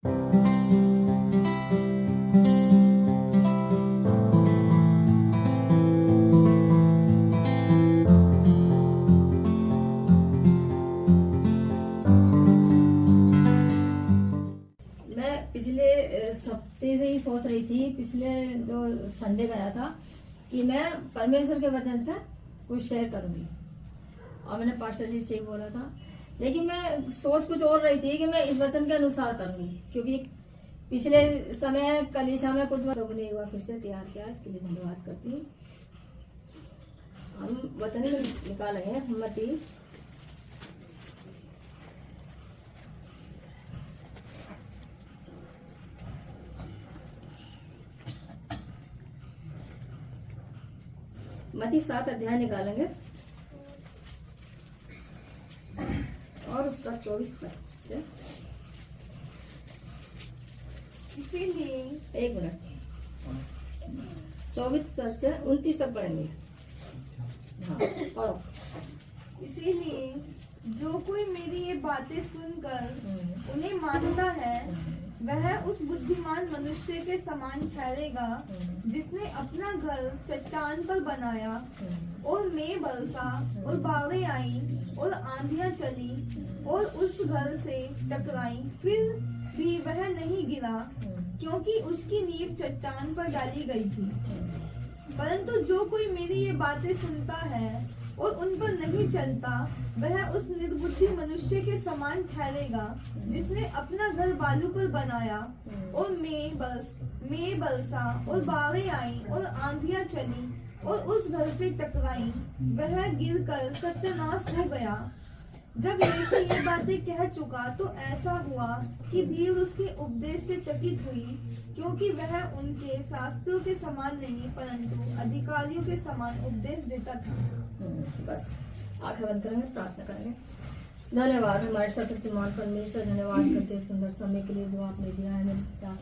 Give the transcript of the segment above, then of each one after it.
पिछले हफ्ते से ही सोच रही थी, पिछले जो संडे गया था, कि मैं परमेश्वर के वचन से कुछ शेयर करूंगी। और मैंने पास्टर जी से ही बोला था, लेकिन मैं सोच कुछ और रही थी कि मैं इस वचन के अनुसार करूंगी, क्योंकि पिछले समय कलीसिया में कुछ प्रभु ने हुआ फिर से तैयार किया। इसके लिए धन्यवाद करती हूँ। हम वचन निकालेंगे मत्ती मत्ती 7 अध्याय निकालेंगे और उसका 24 पद से। इसीलिए 1 मिनट, 24 पद से 29 तक पढ़ेंगे। हाँ, पढ़ो। इसीलिए जो कोई मेरी ये बातें सुनकर उन्हें मानता है, वह उस बुद्धिमान मनुष्य के समान ठहरेगा जिसने अपना घर चट्टान पर बनाया, और मेघ बरसा और बाढ़ें आई और आंधियां चली और उस घर से टकराई, फिर भी वह नहीं गिरा, क्योंकि उसकी नींव चट्टान पर डाली गई थी। परंतु जो कोई मेरी ये बातें सुनता है और उन पर नहीं चलता, वह उस निर्बुद्धि मनुष्य के समान ठहरेगा जिसने अपना घर बालू पर बनाया, और मेघ बरसा और बाढ़ें आई और आंधियां चली और उस घर से टकराई, वह गिरकर सत्यानाश हो गया। जब यीशु ये बातें कह चुका तो ऐसा हुआ कि भीड़ उसके उपदेश से चकित हुई, क्योंकि वह उनके शास्त्रों के समान नहीं परंतु अधिकारियों के समान उपदेश देता था। बस आंखें बंद करेंगे, प्रार्थना करेंगे। धन्यवाद हमारे सर्वशक्तिमान परमेश्वर, धन्यवाद करते सुंदर समय के लिए जो आपने दिया है। मेरे पिता,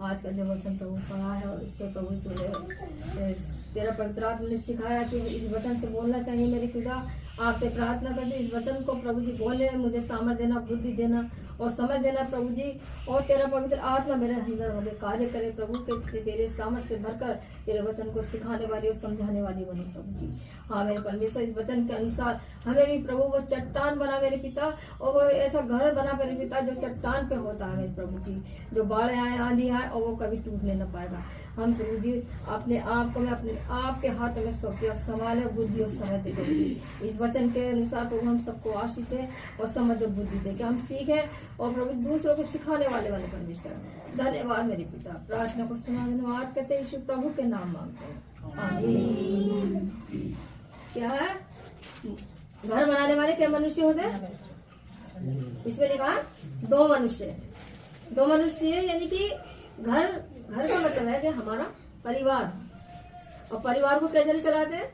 आज का जो वचन प्रभु पढ़ा है और इसके प्रभु तूने तेरा पवित्र आत्मा ने सिखाया कि इस वचन से बोलना चाहिए। मेरे पिता, आपसे प्रार्थना करते इस वचन को प्रभु जी बोले, मुझे सामर्थ्य देना, बुद्धि देना और समय देना प्रभु जी, और तेरा पवित्र आत्मा मेरे अंदर होकर कार्य करे प्रभु के तेरे सामर्थ्य से भरकर तेरे वचन को सिखाने वाली और समझाने वाली बने प्रभु जी। हाँ मेरे परमेश्वर, इस वचन के अनुसार हमें भी प्रभु वो चट्टान बना मेरे पिता, और वो ऐसा घर बना मेरे पिता जो चट्टान पे होता है मेरे प्रभु जी, जो बाढ़ आए आंधी आए और वो कभी टूटने न पाएगा। हम प्रभु जी अपने आप को मैं अपने आप के हाथ में सौंपते, आप संभाले बुद्धि और समझ दे प्रभु जी। इस वचन के अनुसार तो हम सबको आशीष दे और समझ और बुद्धि दे कि हम सीखे और प्रभु दूसरों को सिखाने वाले वाले परमेश्वर। धन्यवाद मेरे पिता, प्रार्थना को सुना, धन्यवाद करते हैं, यीशु प्रभु के नाम मांगते हैं, आमीन। क्या है घर बनाने वाले क्या मनुष्य होते हैं? इसमें लिखा है 2 मनुष्य। 2 मनुष्य यानी कि घर का मतलब है कि हमारा परिवार, और परिवार को कैसे चलाते हैं?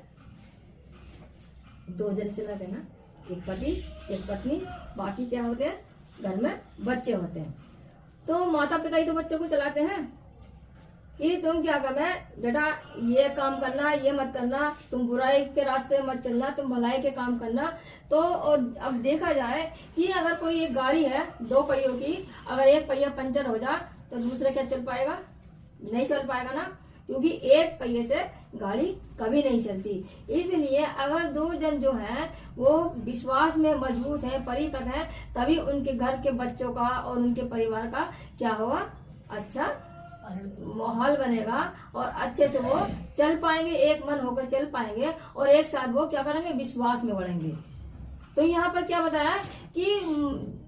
2 जने चलाते हैं ना, एक पति एक पत्नी, बाकी क्या होते हैं? घर में बच्चे होते हैं। तो माता पिता ही तो बच्चों को चलाते हैं कि तुम क्या करना है बेटा, ये काम करना, ये मत करना, तुम बुराई के रास्ते मत चलना, तुम भलाई के काम करना। तो और अब देखा जाए कि अगर कोई एक गाड़ी है 2 पहियों की, अगर एक पहिया पंचर हो जाए तो दूसरा क्या चल पाएगा? नहीं चल पाएगा ना, क्योंकि एक पहिए से गाड़ी कभी नहीं चलती। इसलिए अगर 2 जन जो हैं वो विश्वास में मजबूत है, परिपक्व है, तभी उनके घर के बच्चों का और उनके परिवार का क्या होगा? अच्छा माहौल बनेगा और अच्छे से वो चल पाएंगे, एक मन होकर चल पाएंगे और एक साथ वो क्या करेंगे? विश्वास में बढ़ेंगे। तो यहाँ पर क्या बताया कि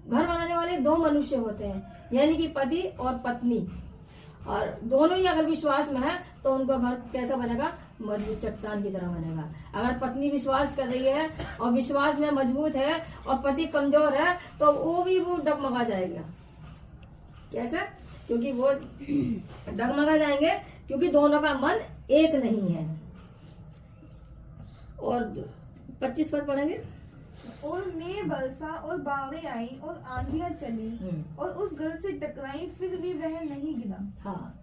घर बनाने वाले 2 मनुष्य होते हैं, यानी कि पति और पत्नी, और दोनों ही अगर विश्वास में है तो उनका घर कैसा बनेगा? मजबूत चट्टान की तरह बनेगा। अगर पत्नी विश्वास कर रही है और विश्वास में मजबूत है और पति कमजोर है तो वो डगमगा जाएगा। कैसे? क्योंकि वो डगमगा जाएंगे क्योंकि दोनों का मन एक नहीं है। और 25 पद पढ़ेंगे। और मेघ बरसा और बाढ़ें आई और आंधियां चली और उस घर से टकराई, फिर भी वह नहीं गिरा। हाँ,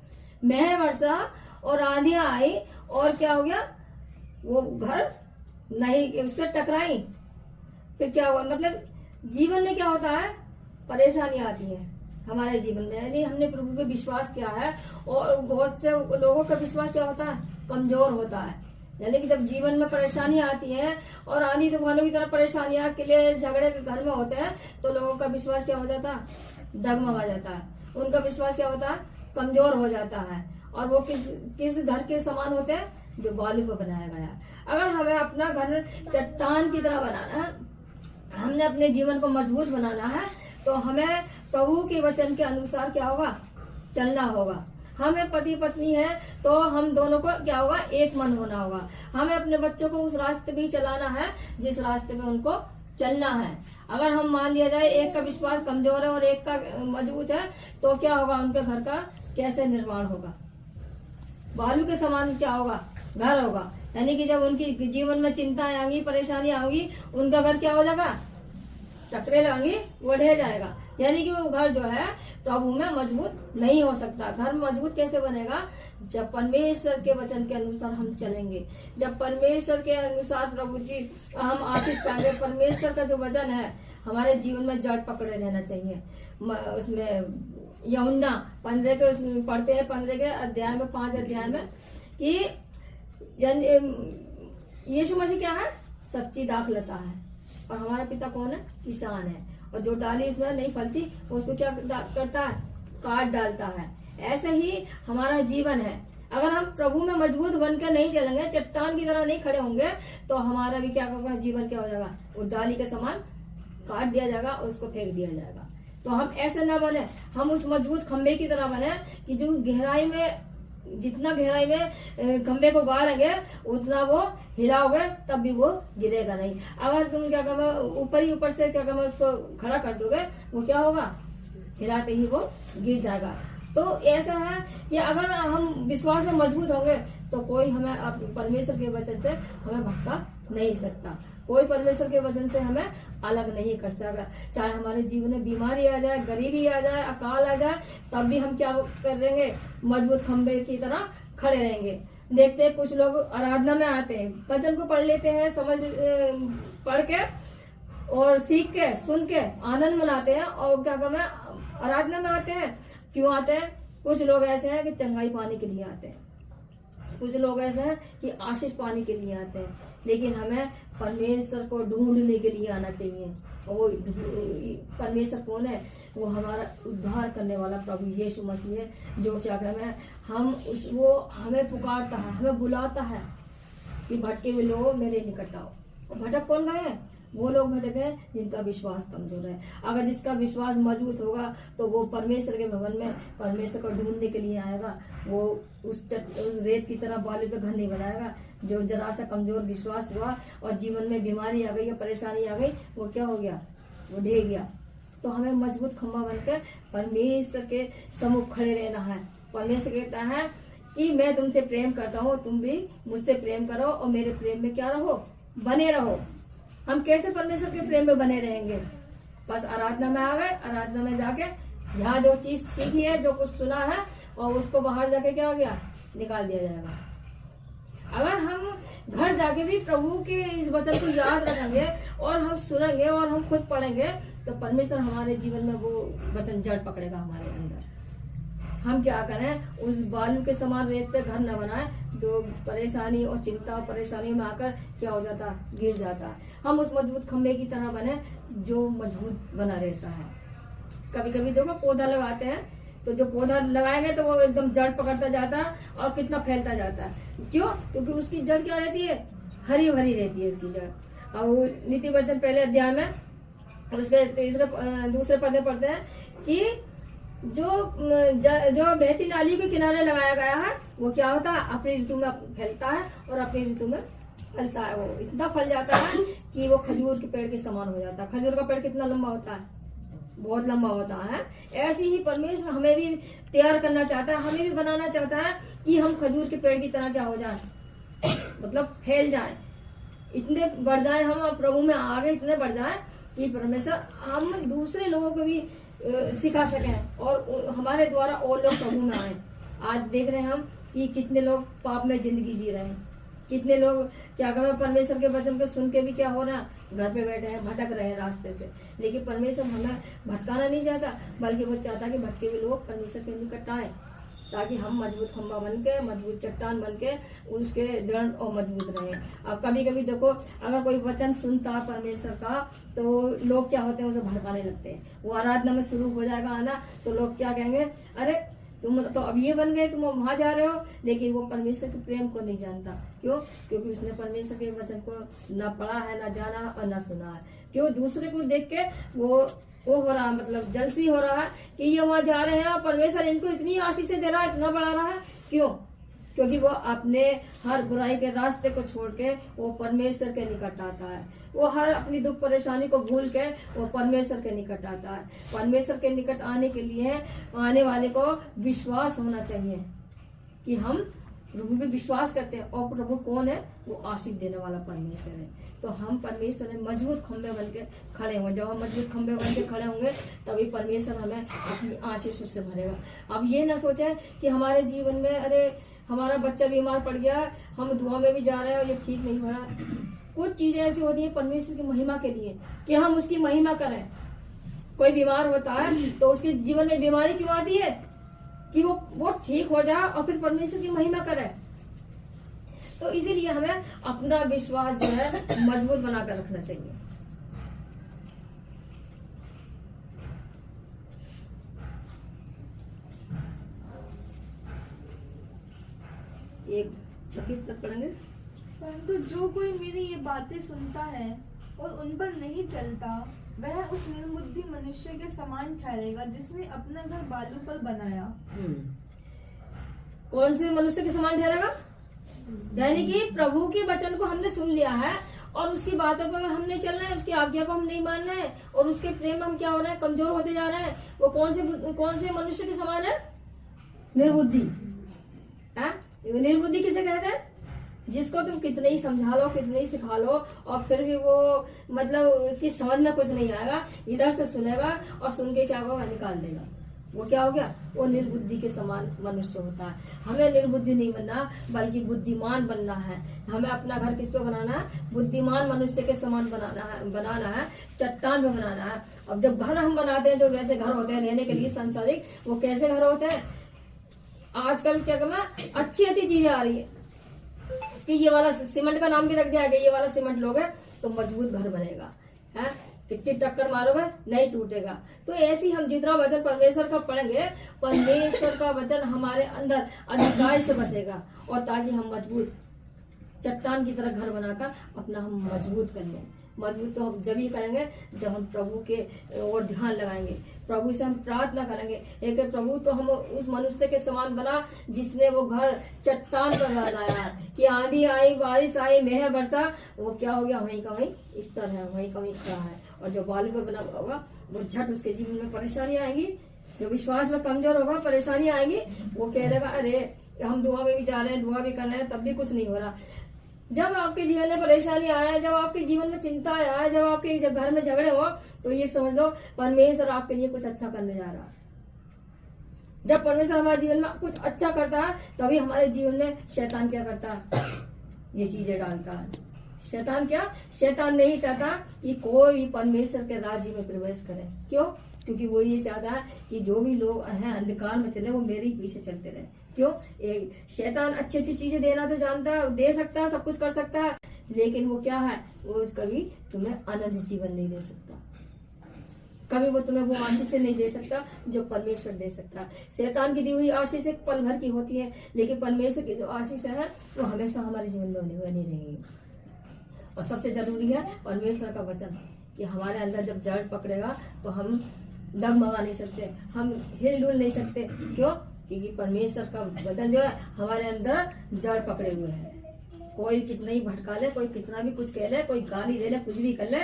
मेघ बरसा और आंधियां आई और क्या हो गया? वो घर नहीं, उससे टकराई, फिर क्या हुआ? मतलब जीवन में क्या होता है? परेशानी आती है, हमारे जीवन में, यानी हमने प्रभु पे विश्वास किया है। और बहुत से लोगों का विश्वास क्या होता है, कमजोर होता है। यानी कि जब जीवन में परेशानियां आती हैं और आंधी तूफानों की तरह परेशानियां किले झगड़े घर में होते हैं, तो लोगों का विश्वास क्या हो जाता है, डगमगा जाता है। उनका विश्वास क्या होता है, कमजोर हो जाता है। और वो किस घर के समान होते हैं, जो बालू पर बनाया गया है। अगर हमें अपना घर चट्टान की तरह बनाना है, हमने अपने जीवन को मजबूत बनाना है, तो हमें प्रभु के वचन के अनुसार क्या होगा, चलना होगा। हमें पति पत्नी है तो हम दोनों को क्या होगा, एक मन होना होगा। हमें अपने बच्चों को उस रास्ते भी चलाना है जिस रास्ते में उनको चलना है। अगर हम मान लिया जाए एक का विश्वास कमजोर है और एक का मजबूत है, तो क्या होगा, उनके घर का कैसे निर्माण होगा, बालू के समान क्या होगा, घर होगा। यानी कि जब उनकी जीवन में चिंताएं आएंगी, परेशानियां आएंगी, उनका घर क्या हो जाएगा, टकरे लगेंगी, वो ढह जाएगा। यानी कि वो घर जो है प्रभु में मजबूत नहीं हो सकता। घर मजबूत कैसे बनेगा, जब परमेश्वर के वचन के अनुसार हम चलेंगे, जब परमेश्वर के अनुसार प्रभु जी हम आशीष पाएंगे। परमेश्वर का जो वचन है हमारे जीवन में जड़ पकड़े रहना चाहिए। उसमें यूहन्ना 15 के पढ़ते हैं, 15 के अध्याय में 5 अध्याय में कि यीशु मसीह क्या है, सच्ची दाखलता है, और हमारा पिता कौन है, किसान है। और जो डाली उसमें नहीं फलती उसको क्या करता है, काट डालता है। ऐसे ही हमारा जीवन है। अगर हम प्रभु में मजबूत बनकर नहीं चलेंगे, चट्टान की तरह नहीं खड़े होंगे, तो हमारा भी क्या होगा, जीवन क्या हो जाएगा, वो डाली के समान काट दिया जाएगा और उसको फेंक दिया जाएगा। तो हम ऐसे ना बने, हम उस मजबूत खंबे की तरह बने कि जो गहराई में, जितना गहराई में खंबे को गाड़ेंगे उतना वो हिलाओगे तब भी वो गिरेगा नहीं। अगर तुम क्या करो, ऊपर ही ऊपर से क्या करो, उसको खड़ा कर दोगे, वो क्या होगा, हिलाते ही वो गिर जाएगा। तो ऐसा है कि अगर हम विश्वास में मजबूत होंगे तो कोई हमें परमेश्वर के वचन से हमें भटका नहीं सकता। कोई परमेश्वर के वचन से हमें अलग नहीं कर सकता। चाहे हमारे जीवन में बीमारी आ जाए, गरीबी आ जाए, अकाल आ जाए, तब भी हम क्या कर देंगे, मजबूत खंबे की तरह खड़े रहेंगे। देखते हैं कुछ लोग आराधना में आते हैं, वचन को पढ़ लेते हैं, समझ पढ़ के और सीख के सुन के आनंद मनाते हैं, और क्या कहते हैं, आराधना में आते हैं। क्यों आते हैं? कुछ लोग ऐसे हैं कि चंगाई पाने के लिए आते हैं, कुछ लोग ऐसे हैं कि आशीष पाने के लिए आते हैं। लेकिन हमें परमेश्वर को ढूंढने के लिए आना चाहिए। वो परमेश्वर कौन है? वो हमारा उद्धार करने वाला प्रभु यीशु मसीह है, जो क्या कहते हैं, वो हमें पुकारता है, हमें बुलाता है कि भटके हुए लोग मेरे निकट आओ। और भटक कौन गए हैं? वो लोग भटक गए जिनका विश्वास कमजोर है। अगर जिसका विश्वास मजबूत होगा तो वो परमेश्वर के भवन में परमेश्वर को ढूंढने के लिए आएगा। वो उस रेत की तरह बालू पे घर नहीं बनाएगा। जो जरा सा कमजोर विश्वास हुआ और जीवन में बीमारी आ गई या परेशानी आ गई, वो क्या हो गया, वो ढह गया। तो हमें मजबूत खंभा बनकर परमेश्वर के सम्मुख खड़े रहना है। परमेश्वर कहता है कि मैं तुमसे प्रेम करता हूँ, तुम भी मुझसे प्रेम करो और मेरे प्रेम में क्या रहो, बने रहो। हम कैसे परमेश्वर के प्रेम में बने रहेंगे? बस आराधना में आ गए, आराधना में जाके यहाँ जो चीज सीखी है, जो कुछ सुना है, और उसको बाहर जाके क्या हो गया, निकाल दिया जाएगा। अगर हम घर जाके भी प्रभु के इस वचन को याद रखेंगे और हम सुनेंगे और हम खुद पढ़ेंगे, तो परमेश्वर हमारे जीवन में वो वचन जड़ पकड़ेगा हमारे अंदर। हम क्या करें, उस बालू के समान रेत पे घर न बनाए, जो परेशानी और चिंता और परेशानियों में आकर क्या हो जाता है, गिर जाता है। हम उस मजबूत खंबे की तरह बने जो मजबूत बना रहता है। कभी कभी देखो पौधा लगाते हैं, तो जो पौधा लगाएंगे तो वो एकदम जड़ पकड़ता जाता है और कितना फैलता जाता है। क्यों? क्योंकि उसकी जड़ क्या रहती है, हरी भरी रहती है उसकी जड़। और वो नीति वचन पहले अध्याय में उसके दूसरे पद में पढ़ते हैं कि जो बहती नाली के किनारे लगाया गया है, वो क्या होता है, अपनी ऋतु में फैलता है और अपनी ऋतु में फलता है। वो इतना फल जाता है कि वो खजूर के पेड़ के समान हो जाता है। खजूर का पेड़ कितना लंबा होता है, बहुत लंबा होता है। ऐसे ही परमेश्वर हमें भी तैयार करना चाहता है, हमें भी बनाना चाहता है कि हम खजूर के पेड़ की तरह क्या हो जाए, मतलब फैल जाए, इतने बढ़ जाए, हम प्रभु में आगे इतने बढ़ जाए कि परमेश्वर हम दूसरे लोगों को भी सिखा सकें और हमारे द्वारा और लोग प्रभु में आए। आज देख रहे हैं हम कि कितने लोग पाप में जिंदगी जी रहे हैं, कितने लोग क्या कहते हैं, परमेश्वर के वचन को सुन के भी क्या हो रहा है, घर पे बैठे हैं, भटक रहे हैं रास्ते से। लेकिन परमेश्वर हमें भटकाना नहीं चाहता, बल्कि वो चाहता कि भटके हुए लोग परमेश्वर के निकट आए, ताकि हम मजबूत खंभा बन के, मजबूत चट्टान बन के उसके दृढ़ और मजबूत रहे। अब कभी कभी देखो, अगर कोई वचन सुनता है परमेश्वर का, तो लोग क्या होते हैं, उसे भड़काने लगते हैं। वो आराधना में शुरू हो जाएगा आना, तो लोग क्या कहेंगे, अरे तुम तो अब ये बन गए, तुम वहां जा रहे हो। लेकिन वो परमेश्वर के प्रेम को नहीं जानता। क्यों? क्योंकि उसने परमेश्वर के वचन को न पढ़ा है, न जाना और न सुना है। क्यों? दूसरे को देख के वो हो रहा है, मतलब जलसी हो रहा है कि ये वहां जा रहे हैं और परमेश्वर इनको इतनी आशीष दे रहा है, इतना बढ़ा रहा है। क्यों? क्योंकि वो अपने हर बुराई के रास्ते को छोड़ के वो परमेश्वर के निकट आता है। वो हर अपनी दुख परेशानी को भूल के वो परमेश्वर के निकट आता है। परमेश्वर के निकट आने के लिए आने वाले को विश्वास होना चाहिए कि हम प्रभु पे विश्वास करते हैं, और प्रभु कौन है? वो आशीष देने वाला परमेश्वर है। तो हम परमेश्वर में मजबूत खंबे बन के खड़े होंगे। जब हम मजबूत खंबे बन के खड़े होंगे, तभी परमेश्वर हमें अपनी आशीष उससे भरेगा। अब ये ना सोचे कि हमारे जीवन में अरे हमारा बच्चा बीमार पड़ गया, हम दुआ में भी जा रहे हैं और ये ठीक नहीं हो रहा। कुछ चीजें ऐसी होती है परमेश्वर की महिमा के लिए कि हम उसकी महिमा करें। कोई बीमार होता है तो उसके जीवन में बीमारी क्यों आती है? कि वो ठीक हो जाए और फिर परमेश्वर की महिमा करे। तो इसीलिए हमें अपना विश्वास जो है मजबूत बनाकर रखना चाहिए। एक 26 तक पढ़ेंगे। परंतु जो कोई मेरी ये बातें सुनता है और उन पर नहीं चलता, वह उस निर्बुद्धि मनुष्य के समान ठहरेगा जिसने अपना घर बालू पर बनाया। कौन से मनुष्य के समान ठहरेगा? यानी कि प्रभु के वचन को हमने सुन लिया है और उसकी बातों पर हम नहीं चल रहे हैं, उसकी आज्ञा को हम नहीं मान रहे हैं, और उसके प्रेम में हम क्या हो रहे हैं, कमजोर होते जा रहे हैं। वो कौन से मनुष्य के समान है? निर्बुद्धि। निर्बुद्धि किसे कहते हैं? जिसको तुम कितने ही समझा लो, कितने ही सिखा लो, और फिर भी वो मतलब उसकी समझ में कुछ नहीं आएगा। इधर से सुनेगा और सुन के क्या होगा, निकाल देगा। वो क्या हो गया? वो निर्बुद्धि के समान मनुष्य होता है। हमें निर्बुद्धि नहीं बनना, बल्कि बुद्धिमान बनना है। हमें अपना घर किस पे बनाना है? बुद्धिमान मनुष्य के समान बनाना है, चट्टान पे बनाना है। अब जब घर हम बनाते हैं, जो वैसे घर होते हैं रहने के लिए सांसारिक, वो कैसे घर होते हैं? आजकल क्या कहना, अच्छी चीजें आ रही है कि ये वाला सीमेंट का नाम भी रख दिया गया, ये वाला सीमेंट लोगे तो मजबूत घर बनेगा, है कितनी टक्कर मारोगे नहीं टूटेगा। तो ऐसी हम जितना वचन परमेश्वर का पढ़ेंगे, परमेश्वर का वचन हमारे अंदर अधिकाई से बसेगा, और ताकि हम मजबूत चट्टान की तरह घर बनाकर अपना हम मजबूत कर लें। मजबूत तो हम जब ही करेंगे जब हम प्रभु के ओर ध्यान लगाएंगे, प्रभु से हम प्रार्थना करेंगे। एक प्रभु तो हम उस मनुष्य के समान बना जिसने वो घर चट्टान पर बनाया है कि आंधी आई, बारिश आई, मेह बरसा, वो क्या हो गया, वहीं का वहीं स्तर है, वहीं का वहीं खड़ा है। और जो बालू पे बना हुआ होगा, वो झट उसके जीवन में परेशानी आएंगी। जो विश्वास में कमजोर होगा, परेशानी आएंगी, वो कह देगा अरे हम दुआ में भी जा रहे हैं, दुआ भी कर रहे हैं, तब भी कुछ नहीं हो रहा। जब आपके जीवन में परेशानी आया, जब आपके जीवन में चिंता आया, जब आपके घर में झगड़े हो, तो ये समझ लो परमेश्वर आपके लिए कुछ अच्छा करने जा रहा है। जब परमेश्वर हमारे जीवन में कुछ अच्छा करता है, तभी हमारे जीवन में शैतान क्या करता है, ये चीजें डालता है। शैतान क्या? शैतान नहीं चाहता कि कोई भी परमेश्वर के राज्य में प्रवेश करे। क्यों? क्योंकि वो ये चाहता है कि जो भी लोग हैं अंधकार में चले, वो मेरे ही पीछे चलते रहे। क्यों? एक शैतान अच्छी चीजें देना तो जानता है, दे सकता है, सब कुछ कर सकता है, लेकिन वो क्या है, वो कभी तुम्हें अनंत जीवन नहीं दे सकता। कभी वो तुम्हें वो आशीष नहीं दे सकता जो परमेश्वर दे सकता है। शैतान की दी हुई आशीष एक पल भर की होती है, लेकिन परमेश्वर की जो आशीष है वो हमेशा हमारे जीवन में बनी रहेगी। और सबसे जरूरी है परमेश्वर का वचन, कि हमारे अंदर जब जड़ पकड़ेगा तो हम डगमगा नहीं सकते, हम हिल डुल नहीं सकते। क्यों? क्योंकि परमेश्वर का वचन जो है हमारे अंदर जड़ पकड़े हुए है। कोई कितना ही भटका ले, कोई कितना भी कुछ कह ले, कोई गाली दे ले, कुछ भी कर ले,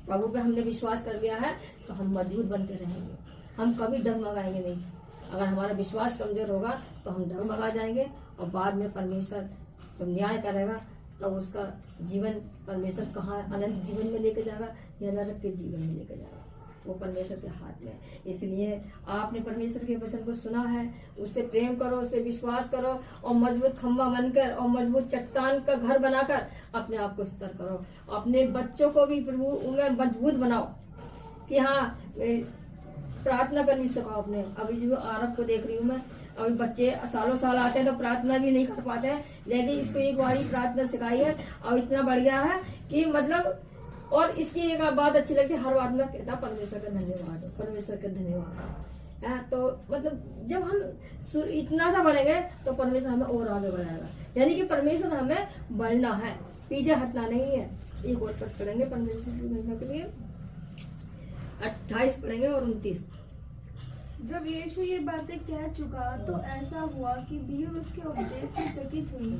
प्रभु पे हमने विश्वास कर लिया है तो हम मजबूत बन के रहेंगे। हम कभी डगमगाएंगे नहीं। अगर हमारा विश्वास कमजोर होगा तो हम डगमगा जाएंगे, और बाद में परमेश्वर जब न्याय करेगा तो उसका जीवन परमेश्वर कहाँ अनंत जीवन में लेके जाएगा या नरक के जीवन में लेके जाएगा। वो परमेश्वर के हाथ में है। इसलिए आपने परमेश्वर के वचन को सुना है, उस पर प्रेम करो, उस पर विश्वास करो और मजबूत खंभा बनकर और मजबूत चट्टान का घर बनाकर अपने आप को स्थिर करो। अपने बच्चों को भी प्रभु उनमें मजबूत बनाओ कि हाँ प्रार्थना करनी सिखाओ अपने। अभी जो आरब को देख रही हूँ मैं, अभी बच्चे सालों साल आते हैं तो प्रार्थना भी नहीं कर पाते हैं, लेकिन इसको एक बार ही प्रार्थना सिखाई है और इतना बढ़ गया है कि मतलब, और इसकी एक बात अच्छी लगती है, हर बात में कहता परमेश्वर का धन्यवाद हो, परमेश्वर का धन्यवाद है। तो मतलब जब हम इतना सा बढ़ेंगे तो परमेश्वर हमें और आगे बढ़ाएगा, यानी कि परमेश्वर हमें बढ़ना है, पीछे हटना नहीं है। एक और पद पढ़ेंगे परमेश्वर की महिमा के लिए, 28 पढ़ेंगे और 29। जब यीशु ये बातें कह चुका तो ऐसा हुआ कि भीड़ उसके उपदेश से चकित हुई,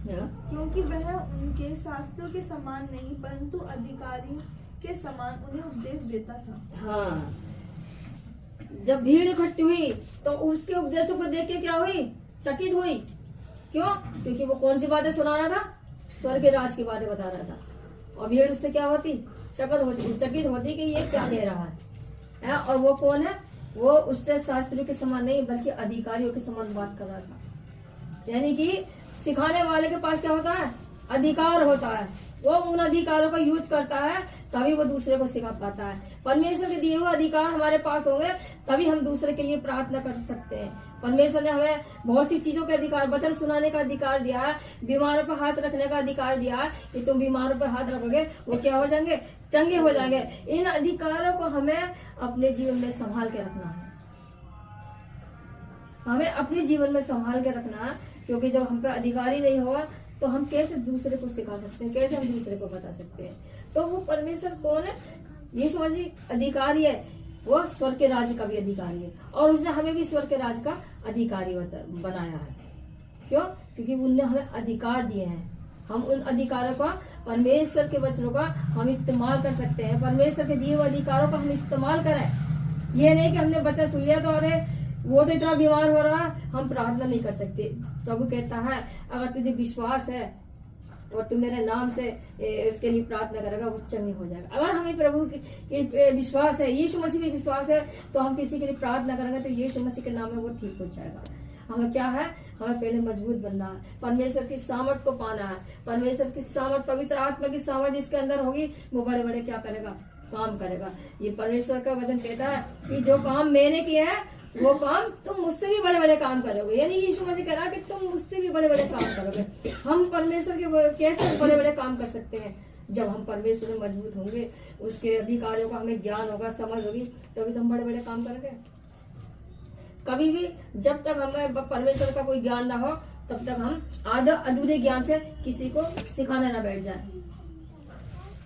क्योंकि वह उनके शास्त्रों के समान नहीं परंतु अधिकारी के समान उन्हें उपदेश देता था। हाँ, जब भीड़ इकट्ठी हुई तो उसके उपदेशों को देख के क्या हुई? चकित हुई। क्यों? क्योंकि वो कौन सी बातें सुना रहा था? स्वर्ग के राज की बातें बता रहा था, और भीड़ उससे क्या होती? चकित होती कि ये क्या कह रहा है। और वो कौन है? वो उससे शास्त्रियों के समान नहीं बल्कि अधिकारियों के समान बात कर रहा था। यानी कि सिखाने वाले के पास क्या होता है? अधिकार होता है। वो उन अधिकारों का यूज करता है तभी वो दूसरे को सिखा पाता है। परमेश्वर के दिए हुए अधिकार हमारे पास होंगे तभी हम दूसरे के लिए प्रार्थना कर सकते हैं। परमेश्वर ने हमें बहुत सी चीजों के अधिकार, वचन सुनाने का अधिकार दिया है, बीमारों पर हाथ रखने का अधिकार दिया है कि तुम बीमारों पर हाथ रखोगे वो क्या हो जाएंगे? चंगे हो जाएंगे। इन अधिकारों को हमें अपने जीवन में संभाल के रखना है, हमें अपने जीवन में संभाल के रखना है, क्योंकि जब हम पे अधिकार ही नहीं होगा तो हम कैसे दूसरे को सिखा सकते हैं, कैसे हम दूसरे को बता सकते हैं। तो वो परमेश्वर कौन है? यीशु मसीह अधिकारी है, वो स्वर्ग के राज्य का भी अधिकारी है, और उसने हमें भी स्वर्ग के राज्य का अधिकारी बनाया है। क्यों? क्योंकि उनने हमें अधिकार दिए हैं। हम उन अधिकारों का, परमेश्वर के वचनों का हम इस्तेमाल कर सकते हैं। परमेश्वर के दिए हुए अधिकारों का हम इस्तेमाल करें। ये नहीं कि हमने बच्चा सुन लिया तो अरे वो तो इतना बीमार हो रहा है, हम प्रार्थना नहीं कर सकते। प्रभु कहता है अगर तुझे विश्वास है और तू मेरे नाम से उसके लिए प्रार्थना करेगा वो चंगे हो जाएगा। अगर हमें प्रभु की विश्वास है, यीशु मसीह पे विश्वास है, तो हम किसी के लिए प्रार्थना करेंगे तो यीशु मसीह के नाम में वो ठीक हो जाएगा। हमें क्या है? हमें पहले मजबूत बनना है, परमेश्वर की सामर्थ को पाना है। परमेश्वर की सामर्थ, पवित्र आत्मा की सामर्थ जिसके अंदर होगी वो बड़े बड़े क्या करेगा? काम करेगा। ये परमेश्वर का वचन कहता है कि जो काम मैंने किया है वो काम तुम मुझसे भी बड़े बड़े काम करोगे। यानी यीशु मसीह कह रहा है कि तुम मुझसे भी बड़े बड़े काम करोगे। हम परमेश्वर के कैसे बड़े बड़े काम कर सकते हैं? जब हम परमेश्वर में मजबूत होंगे, उसके अधिकारियों का हमें ज्ञान होगा, समझ होगी, तभी तो हम बड़े बड़े काम करेंगे। कभी भी जब तक हमें परमेश्वर का कोई ज्ञान ना हो तब तक हम आधा अधूरे ज्ञान से किसी को सिखाने ना बैठ जाए।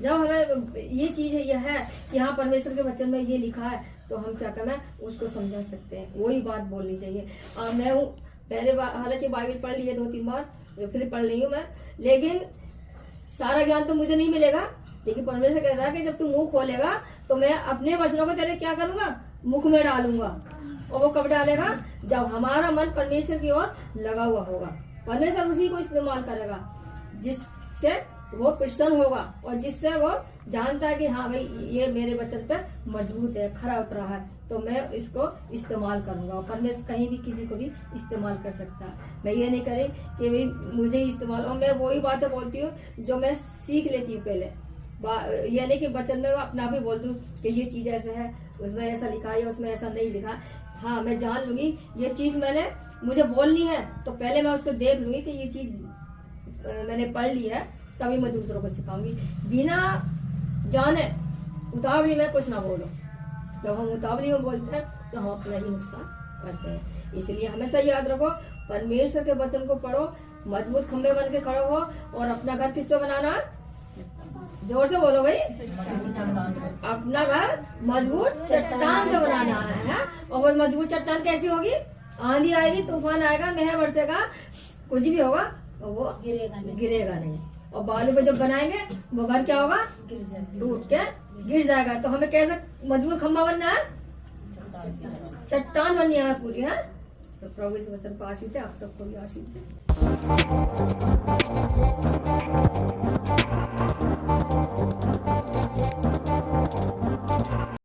जब हमें ये चीज यह है कि हाँ परमेश्वर के वचन में ये लिखा है तो हम क्या करना है? उसको समझा सकते हैं, वही बात बोलनी चाहिए। मैं हूँ पहले हालांकि बाइबल पढ़ ली है 2-3 बार, फिर पढ़ रही हूँ मैं, लेकिन सारा ज्ञान तो मुझे नहीं मिलेगा। लेकिन परमेश्वर कहता है कि जब तू मुंह खोलेगा तो मैं अपने वचनों को तेरे क्या करूंगा? मुख में डालूंगा। और वो कब डालेगा? जब हमारा मन परमेश्वर की ओर लगा हुआ होगा। परमेश्वर उसी को इस्तेमाल करेगा जिससे वो प्रसन्न होगा और जिससे वो जानता है कि हाँ भाई ये मेरे वचन पे मजबूत है, खरा उतरा है, तो मैं इसको इस्तेमाल करूंगा। और परमेश्वर कहीं भी किसी को भी इस्तेमाल कर सकता है। मैं ये नहीं करी कि भाई मुझे इस्तेमाल, और मैं वही बातें बोलती हूँ जो मैं सीख लेती हूँ पहले। यानी कि वचन में अपना भी बोल दूं कि ये चीज ऐसे है, उसमें ऐसा लिखा है, उसमें ऐसा नहीं लिखा। हाँ मैं जान लूंगी ये चीज मुझे बोलनी है तो पहले मैं उसको देख लूंगी कि ये चीज मैंने पढ़ ली है, तभी मैं दूसरों को सिखाऊंगी। बिना जाने उतावली में कुछ ना बोलो। जब हम उतावली में बोलते हैं तो हम अपना ही नुकसान करते हैं। इसलिए हमेशा याद रखो, परमेश्वर के वचन को पढ़ो, मजबूत खंबे बन के खड़े हो, और अपना घर किस पे बनाना है? जोर से बोलो भाई, अपना घर मजबूत चट्टान पे बनाना है। और वो मजबूत चट्टान कैसी होगी? आंधी आएगी, तूफान आएगा, मेह बरसेगा, कुछ भी होगा और वो गिरेगा नहीं। और बालू पे जब बनाएंगे वो घर क्या होगा? टूट के गिर जाएगा। तो हमें कैसे मजबूत खंबा बनना है? चट्टान बननी है हमें पूरी। है तो प्रभु इस वचन को आशीष है, आप सबको भी आशीष है।